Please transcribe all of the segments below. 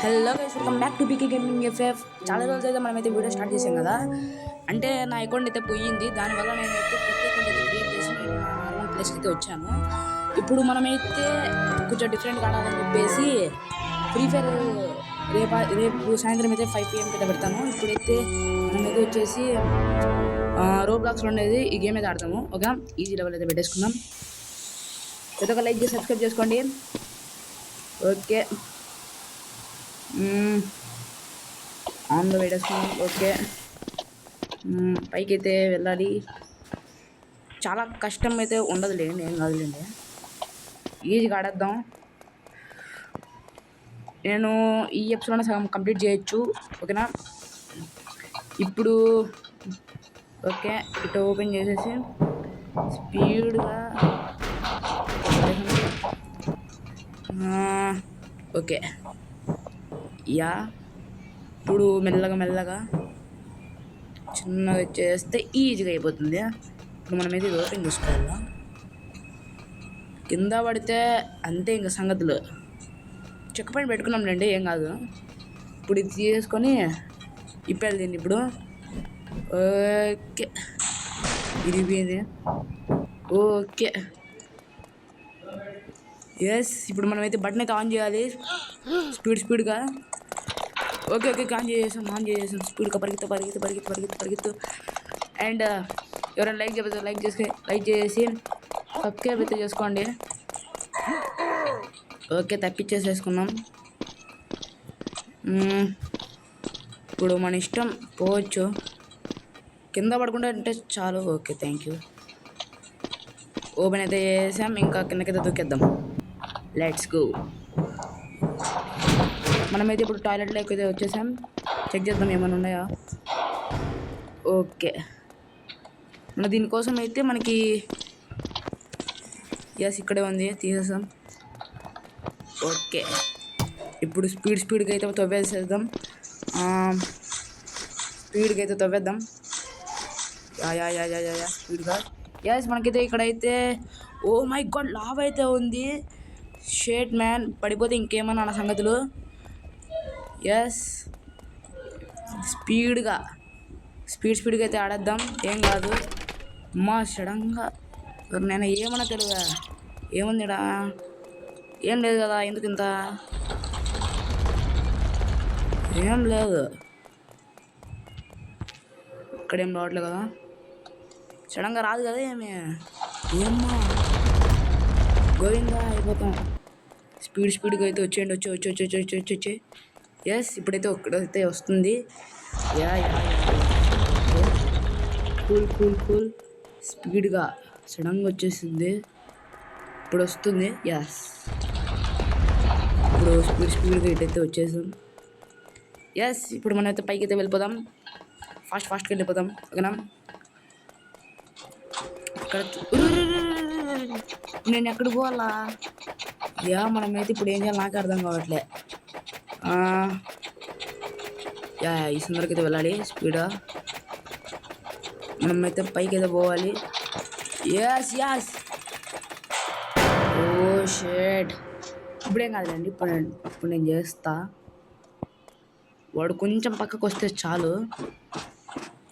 Hello guys, welcome back to PK gaming FF. చాలా రోజులు అయితే మనమైతే వీడియో స్టార్ట్ చేసాం కదా. అంటే నా అకౌంట్ అయితే పోయింది, దానివల్ల నేనైతే కొత్త అకౌంట్ అయితే క్రియేట్ చేసి నేను నా నార్మల్ ప్లేస్కి అయితే వచ్చాను. ఇప్పుడు మనమైతే కొంచెం డిఫరెంట్గా ఆడాలని చెప్పేసి ఫ్రీ ఫైర్ రేపు సాయంత్రం అయితే 5 PM అయితే పెడతాను. ఇప్పుడైతే మనమైతే వచ్చేసి రోబ్లాక్స్లో ఉండేది ఈ గేమ్ అయితే ఆడతాము. ఓకే, ఈజీ లెవెల్ అయితే పెట్టేసుకుందాం. ప్రతి ఒక్క లైక్ చేసి సబ్స్క్రైబ్ చేసుకోండి. ఓకే, ఆన్లో పెట్టేసుకున్నాం. ఓకే, పైకి అయితే వెళ్ళాలి. చాలా కష్టం అయితే ఉండదులేండి, ఏం కాదులేండి, ఈజీగా ఆడేద్దాం. నేను ఈ ఎపిసోడ్ సగం కంప్లీట్ చేయొచ్చు. ఓకేనా, ఇప్పుడు ఓకే ఇటు ఓపెన్ చేసేసి స్పీడ్గా ఓకే యా ఇప్పుడు మెల్లగా చిన్నగా చేస్తే ఈజీగా అయిపోతుంది. ఇప్పుడు మనమైతే ఇది ఓపెన్ చేసుకోవాలా. కింద పడితే అంతే ఇంకా సంగతులు. చెక్క పైన పెట్టుకున్నాంలేండి, ఏం కాదు. ఇప్పుడు ఇది తీసుకొని ఇప్పేది దీన్ని ఇప్పుడు. ఓకే, ఇది ఓకే ఎస్. ఇప్పుడు మనమైతే బటన్ అయితే ఆన్ చేయాలి స్పీడ్గా. ఓకే ఆన్ చేసేసాం స్పీడ్గా పరిగెత్తు. అండ్ ఎవరైనా లైక్ చేసి సబ్స్క్రైబ్ అయితే చేసుకోండి. ఓకే, తప్పించేసేసుకున్నాం. ఇప్పుడు మన ఇష్టం, పోవచ్చు. కింద పడకుండా అంటే చాలు. Okay, thank you. ఓపెన్ అయితే చేసాం, ఇంకా కిందకైతే దూకేద్దాం. Let's go. మనమైతే ఇప్పుడు టాయిలెట్లోకి అయితే వచ్చేసాం. చెక్ చేద్దాం ఏమైనా ఉన్నాయా. ఓకే, మన దీనికోసం అయితే మనకి ఎస్ ఇక్కడే ఉంది, తీసేసాం. ఓకే, ఇప్పుడు స్పీడ్గా అయితే తవ్వేసేద్దాం. యా స్పీడ్గా. ఎస్, మనకైతే ఇక్కడైతే ఓ మై గాడ్ లావ్ అయితే ఉంది. షేట్ మ్యాన్, పడిపోతే ఇంకేమన్నా నా సంగతులు. ఎస్, స్పీడ్గా అయితే ఆడేద్దాం, ఏం కాదు. అమ్మా సడన్గా నేను ఏమన్నా తెలుగా ఏముందిడా, ఏం లేదు కదా, ఎందుకు ఇంత ఏం లేదు. ఇక్కడేం రావట్లేదు కదా, సడన్గా రాదు కదా ఏమ్మా గోవిందా అయిపోతాం. స్పీడ్గా అయితే వచ్చేయండి, వచ్చి. ఎస్, ఇప్పుడైతే ఒక్కడైతే వస్తుంది. యా కూల్ స్పీడ్గా సడన్గా వచ్చేసింది. ఇప్పుడు వస్తుంది. ఎస్, ఇప్పుడు స్పీడ్గా ఇటైతే వచ్చేసాం. ఎస్, ఇప్పుడు మనమైతే పైకి అయితే వెళ్ళిపోదాం. ఫాస్ట్గా వెళ్ళిపోదాం. ఓకేనా, ఇక్కడ నేను ఎక్కడికి పోవాలా? యా మనమైతే ఇప్పుడు ఏం చేయాలి నాకు అర్థం కావట్లే. యా ఈ సందర్కి అయితే వెళ్ళాలి స్పీడ్గా. మనమైతే పైకి అయితే పోవాలి. ఎస్ ఓ షేట్, ఇప్పుడేం కాదులేండి, ఇప్పుడు నేను చేస్తా. వాడు కొంచెం పక్కకు వస్తే చాలు.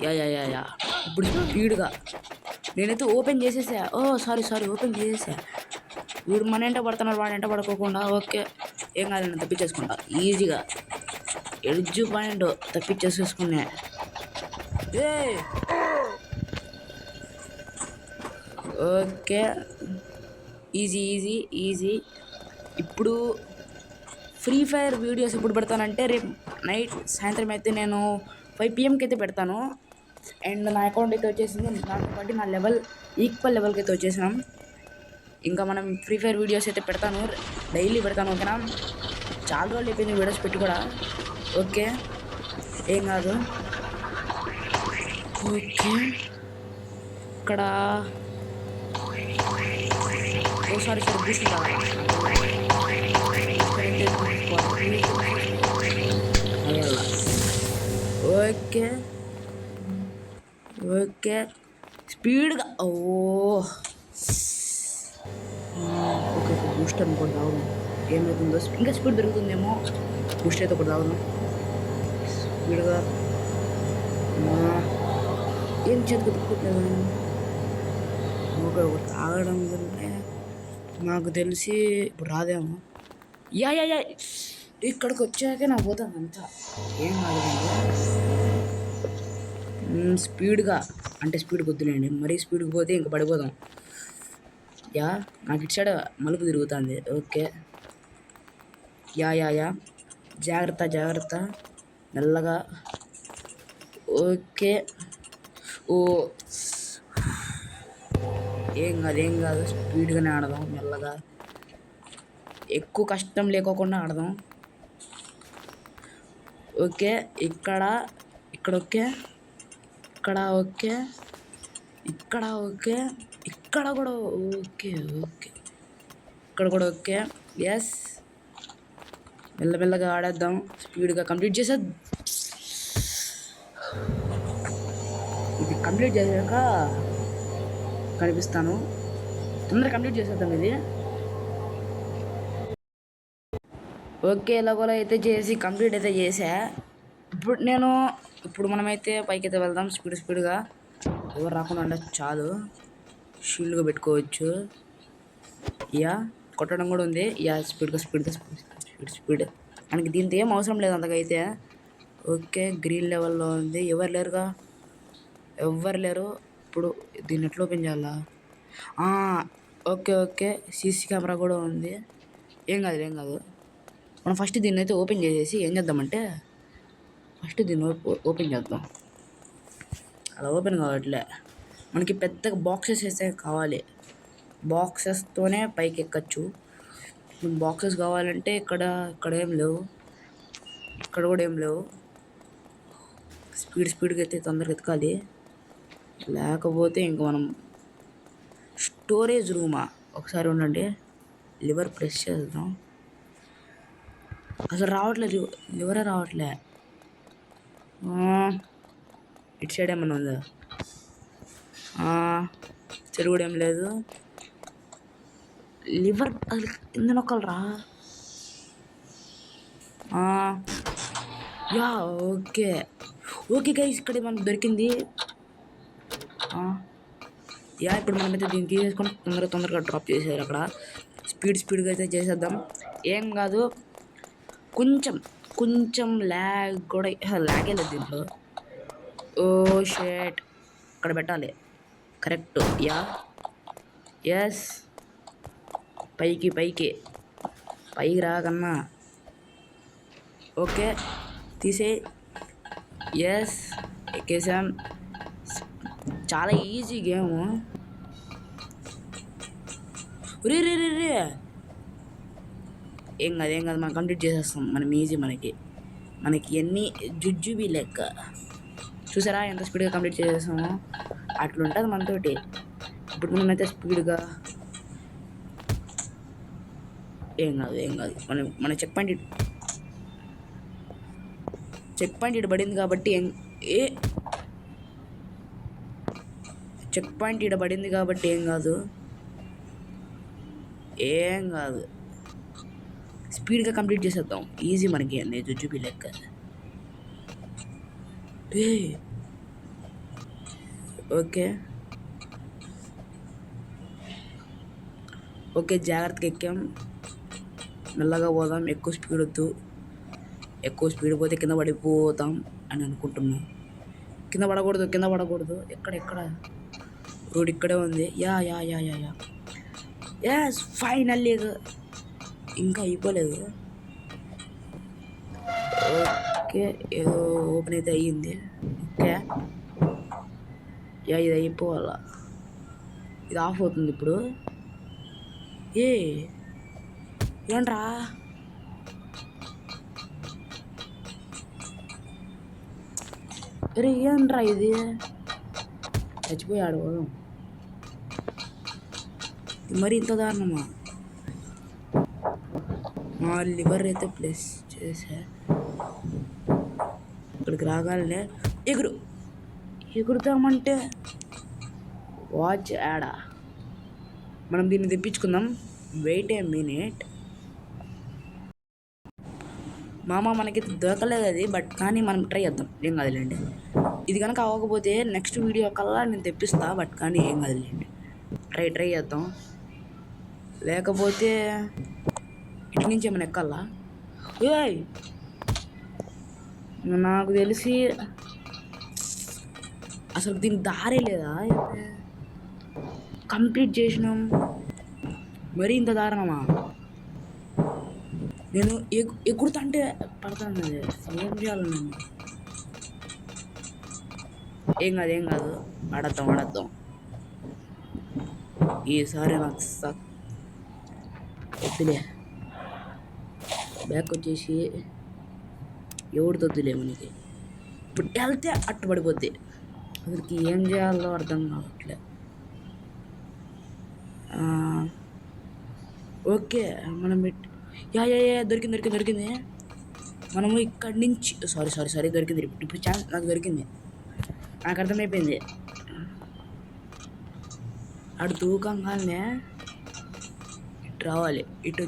యా ఇప్పుడు స్పీడ్గా నేనైతే ఓపెన్ చేసేసా. సారీ ఓపెన్ చేసేసా. వీడు మన ఎంట పడుతున్నాడు, వాడు ఎంట పడుకోకుండా. ఓకే, ఏం కాదు, నేను తప్పించేసుకుంటా ఈజీగా. ఎడ్జ్ పాయింట్ తప్పించేసేసుకున్నా. Okay, easy. ఇప్పుడు ఫ్రీ ఫైర్ వీడియోస్ ఎప్పుడు పెడతానంటే రేపు నైట్ సాయంత్రం అయితే నేను 5 PMకి అయితే పెడతాను. అండ్ నా అకౌంట్ అయితే వచ్చేసింది, దాంతో పాటు నా లెవెల్ ఈక్వల్ లెవెల్కి అయితే వచ్చేసినాం. ఇంకా మనం ఫ్రీ ఫైర్ వీడియోస్ అయితే పెడతాను, డైలీ పెడతాను. ఓకేనా, చాలా రోజులు అయిపోయింది వీడియోస్ పెట్టి కూడా. ఓకే, ఏం కాదు. ఓకే, ఇక్కడ సారీ తీసుకుంటా. ఓకే స్పీడ్గా ఓకే బూస్ట్ అనుకోండి. అవును, ఏమవుతుందో ఇంకా స్పీడ్ పెరుగుతుందేమో. బూస్ట్ అయితే ఒకటి తాగుదాం స్పీడ్గా. ఏం చేతికి తిప్పుకోవట్లేదు. ఒకటి తాగడం కంటే నాకు తెలిసి ఇప్పుడు రాదేమో. యా యా యా ఇక్కడికి వచ్చాకే నాకు పోతుంది అంతా. ఏం కాదు స్పీడ్గా, అంటే స్పీడ్కి వద్దులేండి, మరీ స్పీడ్కి పోతే ఇంక పడిపోదాం. యా నాకు ఇటు సైడ్ మలుపు తిరుగుతుంది. ఓకే యా యా యా జాగ్రత్త జాగ్రత్త, మెల్లగా. ఓకే ఓ ఏం కాదు ఏం కాదు, స్పీడ్గానే ఆడదాం, మెల్లగా, ఎక్కువ కష్టం లేకోకుండా ఆడదాం. ఓకే ఇక్కడ ఓకే, ఇక్కడ ఓకే, ఇక్కడ ఓకే, ఇక్కడ కూడా ఓకే ఓకే, ఇక్కడ కూడా ఓకే. ఎస్ మెల్లమెల్లగా ఆడేద్దాం, స్పీడ్గా కంప్లీట్ చేసేద్దాం. ఇది కంప్లీట్ చేశాక కనిపిస్తాను, తొందరగా కంప్లీట్ చేసేద్దాం ఇది. ఓకే ఎలాగోలా అయితే చేసి కంప్లీట్ అయితే చేసా. ఇప్పుడు మనమైతే పైకి అయితే వెళ్దాం స్పీడ్గా. ఎవరు రాకుండా అంటే చాలు, షీల్డ్గా పెట్టుకోవచ్చు. యా కొట్టడం కూడా ఉంది. యా స్పీడ్ మనకి దీంతో ఏం అవసరం లేదు అంతగా అయితే. ఓకే గ్రీన్ లెవెల్లో ఉంది, ఎవరు లేరు. ఇప్పుడు దీన్ని ఎట్లా ఓపెన్ చేయాలా? ఓకే ఓకే సీసీ కెమెరా కూడా ఉంది. ఏం కాదు మనం ఫస్ట్ దీన్ని అయితే ఓపెన్ చేసేసి ఏం చేద్దామంటే, ఫస్ట్ దీన్ని ఓపెన్ చేద్దాం. అలా ఓపెన్ కావట్లే, మనకి పెద్దగా బాక్సెస్ అయితే కావాలి, బాక్సెస్తోనే పైకి ఎక్కచ్చు. బాక్సెస్ కావాలంటే ఇక్కడ ఏం లేవు, ఇక్కడ కూడా ఏం లేవు. స్పీడ్గా అయితే తొందరగా ఎత్తుకాలి, లేకపోతే ఇంక మనం స్టోరేజ్ రూమా. ఒకసారి ఉండండి, లివర్ ప్రెస్ చేద్దాం. అసలు రావట్లేదు, లివరే రావట్లే. ఇటు సైడ్ ఏమన్నా ఉందా? చెడు కూడా ఏం లేదు. లివర్ అసలు కింద నొక్కలరా. యా ఓకే గైస్ ఇక్కడ మనకు దొరికింది. యా ఇప్పుడు మనమైతే దీన్ని తీసేసుకొని తొందరగా డ్రాప్ చేసేయాలి. అక్కడ స్పీడ్గా అయితే చేసేద్దాం, ఏం కాదు. కొంచెం ల్యాగ్ కూడా, ల్యాగే లేదు దీంట్లో. ఓ షేట్ ఇక్కడ పెట్టాలి, కరెక్ట్. యా ఎస్ పైకి రాకన్నా. ఓకే తీసే. ఎస్ ఎక్కేసాం, చాలా ఈజీ గేము. రే ఏం కాదు మనం కంప్లీట్ చేసేస్తాం. మనం ఈజీ, మనకి ఎన్ని జుజ్జుబీ లెక్క. చూసారా ఎంత స్పీడ్గా కంప్లీట్ చేసేస్తామో? అట్లుంటుంది మనతోటి. ఇప్పుడు మనమైతే స్పీడ్గా ఏం కాదు మన చెక్ పాయింట్ ఇటు పడింది కాబట్టి ఏం కాదు స్పీడ్గా కంప్లీట్ చేసేద్దాం, ఈజీ మనకి అన్నీ జుజుబీ లెక్క. ఓకే జాగ్రత్తగా ఎక్కాం, మెల్లగా పోదాం. ఎక్కువ స్పీడ్ వద్దు, ఎక్కువ స్పీడ్ పోతే కింద పడిపోతాం అని అనుకుంటున్నాం. కింద పడకూడదు. ఎక్కడ రోడ్ ఇక్కడే ఉంది. యా ఎస్ ఫైనల్లీ ఇంకా అయిపోలేదు. ఓకే ఏదో ఓపెన్ అయితే అయ్యింది. ఓకే యా ఇది అయిపోవాలా, ఇది ఆఫ్ అవుతుంది ఇప్పుడు. ఏంట్రా ఏంట్రా ఇది, చచ్చిపోయాడు మరి ఇంత దారుణమా? మా లివర్ అయితే ప్లేస్ చేసా, ఇక్కడికి రాగానే ఎగురుతామంటే వాచ్ యాడా. మనం దీన్ని తెప్పించుకుందాం, వెయిట్ ఏ మినిట్. మామ మనకి దొరకలేదు అది, బట్ కానీ మనం ట్రై చేద్దాం, ఏం కాదులేండి. ఇది కనుక అవ్వకపోతే నెక్స్ట్ వీడియో కల్లా నేను తెప్పిస్తా, బట్ కానీ ఏం కాదులేండి, ట్రై చేద్దాం. లేకపోతే ఇటు నుంచి ఏమైనా ఎక్కాలా? ఏయ్ నాకు తెలిసి అసలు దీనికి దారే లేదా? కంప్లీట్ చేసినాం, మరీ ఇంత దారుణమా? నేను ఎగురుతుంటే పడతాను, ఏం చేయాలి నేను? ఏం కాదు ఆడద్దాం. ఈసారి నాకు వద్దులే, బ్యాక్ వచ్చేసి ఎవరితో వద్దులే మనకి. ఇప్పుడు వెళ్తే అట్టు పడిపోద్ది, అసలుకి ఏం చేయాలో అర్థం కావట్లే. ఓకే మనం యా దొరికింది. మనము ఇక్కడి నుంచి సారీ దొరికింది. ఇప్పుడు ఛాన్స్ నాకు దొరికింది, నాకు అర్థమైపోయింది. అటు దూకంగానే ఇటు రావాలి, ఇటు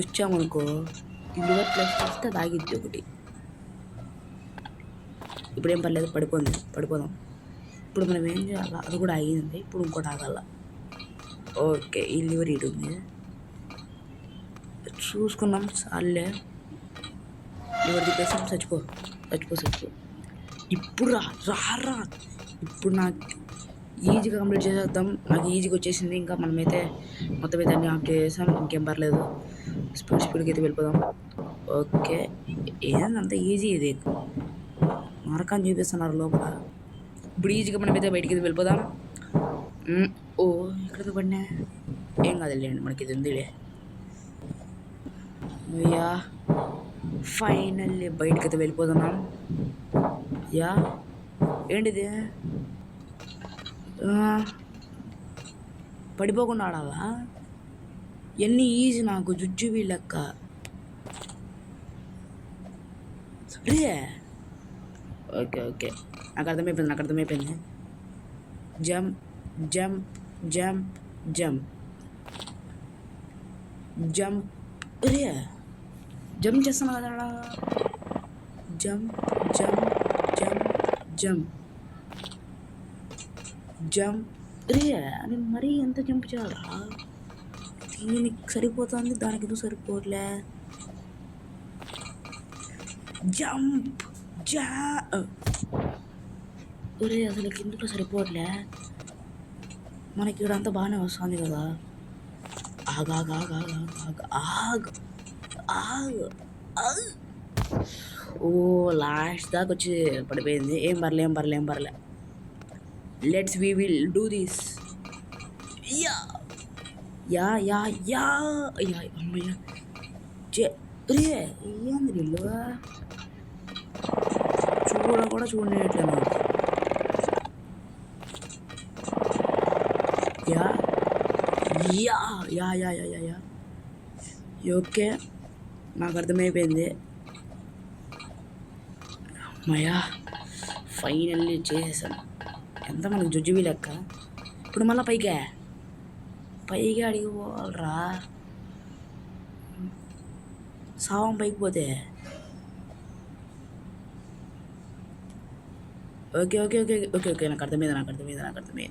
వచ్చామనుకో, ఇల్లు ప్లస్ చేస్తే తాగిద్ది ఒకటి. ఇప్పుడేం పర్లేదు, పడిపోదాం. ఇప్పుడు మనం ఏం చేయాలి? అది కూడా ఆగింది, ఇప్పుడు ఇంకోటి ఆగాల. ఓకే ఈ లివర్ ఇటు ఉంది, చూసుకున్నాం చాలే. లివర్ తిప్పేసాం, చచ్చిపో. ఇప్పుడు రా ఇప్పుడు నాకు ఈజీగా కంప్లీట్ చేసేద్దాం. నాకు ఈజీగా వచ్చేసింది. ఇంకా మనమైతే మొత్తం అయితే అన్నీ ఆఫ్ చేసాం, ఇంకేం పర్లేదు. స్పీడ్కి అయితే వెళ్ళిపోదాం. ఓకే ఏందంత ఈజీ ఇది, నరకాన్ని చూపిస్తున్నారు లోపల. ఇప్పుడు ఈజీగా మనమైతే బయటికి అయితే వెళ్ళిపోదాం. ఓ ఇక్కడ పడినా ఏం కాదులేండి, మనకి ఇది ఉందిలే. యా ఫైనల్లీ బయటకైతే వెళ్ళిపోతున్నాం. యా ఏంటిది, పడిపోకుండా ఆడాలా? ఎన్ని ఈజీ నాకు జుజ్జువి లెక్క. రే ఓకే నాకు అర్థమైపోయింది. జంప్ రే, జంప్ చేస్తాను కదా. జంప్ రే అని మరీ ఎంత జంప్ చేయాలరా? దీనికి సరిపోతుంది, దానికి ఎందుకు సరిపోవట్లే? జంప్ ఒరే అసలు ఎందుకు సరిపోవట్లే? మనకి ఇక్కడంతా బాగానే వస్తుంది కదా. ఆగు. ఓ లాస్ట్ దాకా వచ్చి పడిపోయింది. ఏం పర్లే. Let's we will do this. యా అమ్మయ్య. రే ఏంది వీళ్ళు కూడా చూడట్లేదు. యా ఓకే నాకు అర్థమైపోయింది. అమ్మయ్యా ఫైనల్లీ చేసేసాను. ఎంత మనకు జుజ్జువి లెక్క. ఇప్పుడు మళ్ళీ పైగా అడిగిపోవాలరా, సావం పైకి పోతే. ఓకే నాకు అర్థమైంది.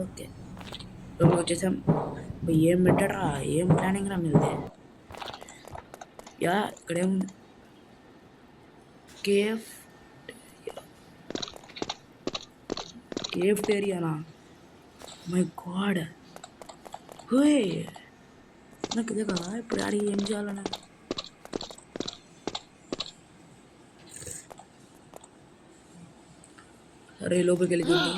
ఓకే వచ్చేసాం. ఏం పెట్టాడరా, ఏం ప్లానింగ్ రా మీదే. యా ఇక్కడేముంది, కేఫ్టేరియానా? మై గాడ్, హోయ్ నాకు ఇదే కదా. ఇప్పుడు అడిగి ఏం చేయాలన్నా? అరే లోపలికి వెళ్ళి చూద్దాం.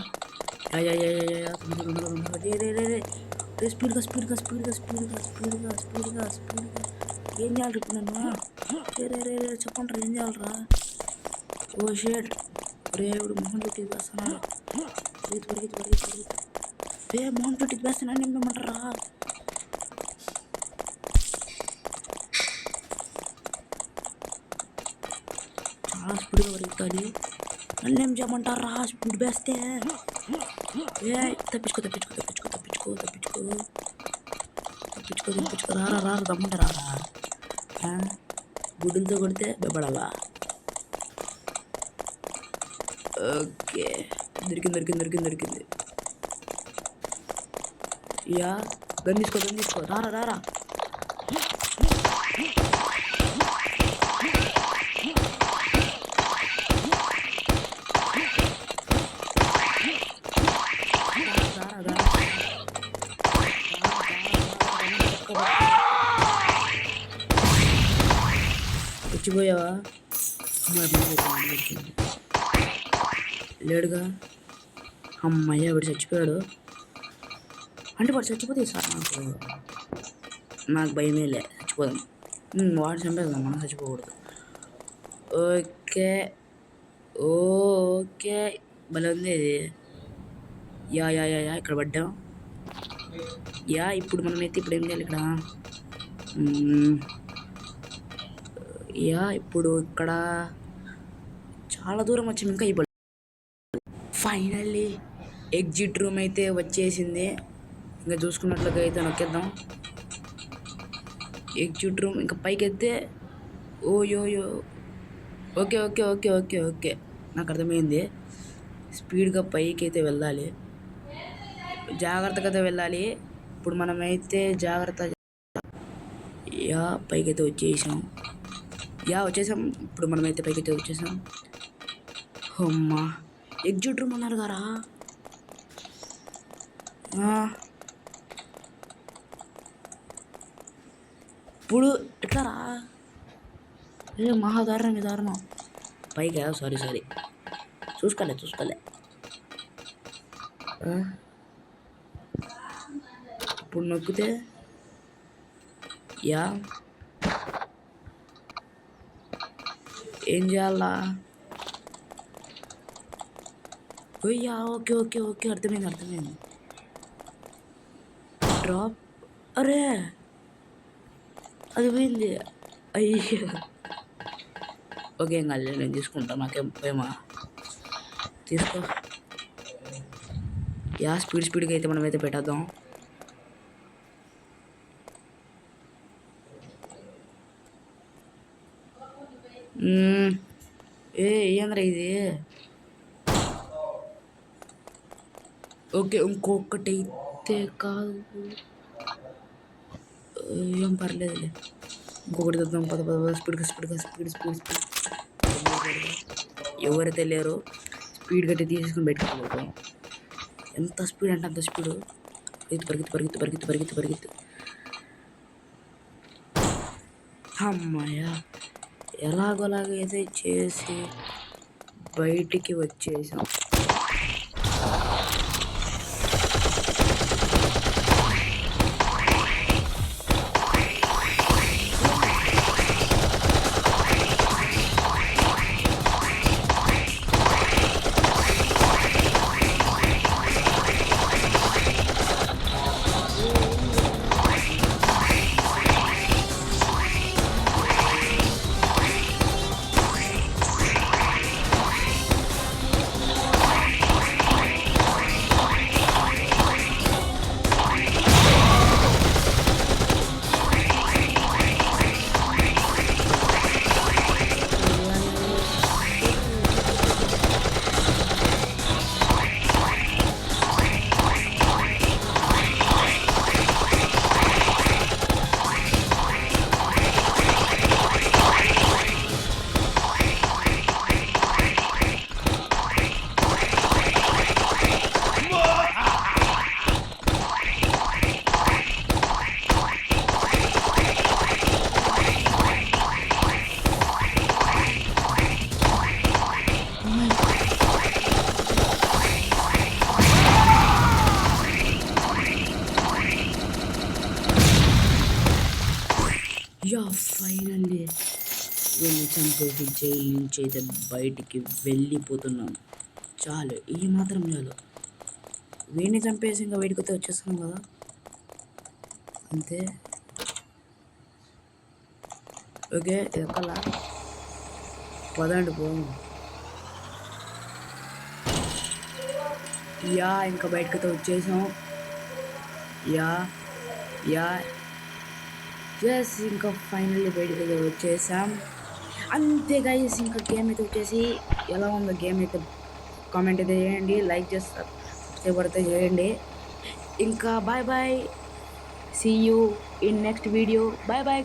స్పీడ్గా ఏం చేయాలి ఇప్పుడు నన్ను? చెప్పండి ఏం చేయాలరా? ఓ షేట్ రే, ఇప్పుడు మొహం చుట్టి వేస్తున్నాడు. మొహం చుట్టి వేస్తున్నాను ఏమంటారా? చాలా స్పీడ్గా పరిగెత్తాలి. నన్ను ఏం చేయమంటారా? స్పీడ్ వేస్తే తప్పించుకో తెప్పించుకో రారా రారా తమ్ముంటే రారా గుడ్డులతో కొడితే భయపడాలా ఓకే దొరికింది యా గన్ తీసుకో రారా వచ్చిపోయావా లేడుగా అమ్మయ్య వాడు చచ్చిపోయాడు అంటే వాడు చచ్చిపోతే సార్ నాకు భయమే లే చచ్చిపోదాం వాడు చంపేద్దాం మనం చచ్చిపోకూడదు ఓకే భలే ఉంది ఇది యా ఇక్కడ పడ్డాం ఇప్పుడు మనమైతే ఇప్పుడు ఏం చేయాలి ఇక్కడ ఇప్పుడు ఇక్కడ చాలా దూరం వచ్చాము ఇంకా ఈ ఫైనల్లీ ఎగ్జిట్ రూమ్ అయితే వచ్చేసింది ఇంకా చూసుకున్నట్లుగా అయితే నొక్కేద్దాం ఎగ్జిట్ రూమ్ ఇంకా పైకి ఎత్తే ఓయో ఓకే నాకు అర్థమైంది స్పీడ్గా పైకి అయితే వెళ్ళాలి జాగ్రత్తగా వెళ్ళాలి ఇప్పుడు మనమైతే జాగ్రత్త పైకి అయితే వచ్చేసాం ఇప్పుడు మనమైతే పైకి అయితే వచ్చేసాం అమ్మా ఎగ్జిట్ రూమ్ అన్నారు గారా ఇప్పుడు ఎట్లా రా దారుణం పైగా సారీ చూసుకోలే ఇప్పుడు నొక్కితే ఏం చేయాలా ఓకే అర్థమైంది డ్రాప్ అరే అది పోయింది అయ్యో ఓకే ఏం కాదు నేను తీసుకుంటా నాకేం భయమా తీసుకో స్పీడ్గా అయితే మనమైతే పెట్టేద్దాం ఏంద్రా ఇది ఓకే ఇంకొకటి అయితే కాదు ఏం పర్లేదులే ఇంకొకటి తెద్దాం పద స్పీడ్ ఎవరైతే లేరు స్పీడ్ గట్టి తీసుకుని పెట్టుకోవాలి ఎంత స్పీడ్ అంటే అంత స్పీడు పరిగెత్తు అమ్మాయ్యా ఎలాగోలాగైతే చేసి బయటికి వచ్చేసాం ఫైనల్లీ వీళ్ళని చంపేసి జైలు నుంచి అయితే బయటికి వెళ్ళిపోతున్నాను చాలు ఈ మాత్రం చాలు వీడిని చంపేసి ఇంకా బయటకైతే వచ్చేస్తున్నాం కదా అంతే ఓకే ఎక్కలా పదండి పోము ఇంకా బయటకైతే వచ్చేసాం ఎస్ ఇంకా ఫైనల్లీ బయటికి అయితే వచ్చేసాం. అంతే గైస్, ఇంకా గేమ్ అయితే వచ్చేసి ఎలా ఉందో గేమ్ అయితే కామెంట్ అయితే చేయండి, లైక్ చేసి సబ్స్క్రైబ్ అయితే చేయండి. ఇంకా bye bye, see you in next video. Bye bye.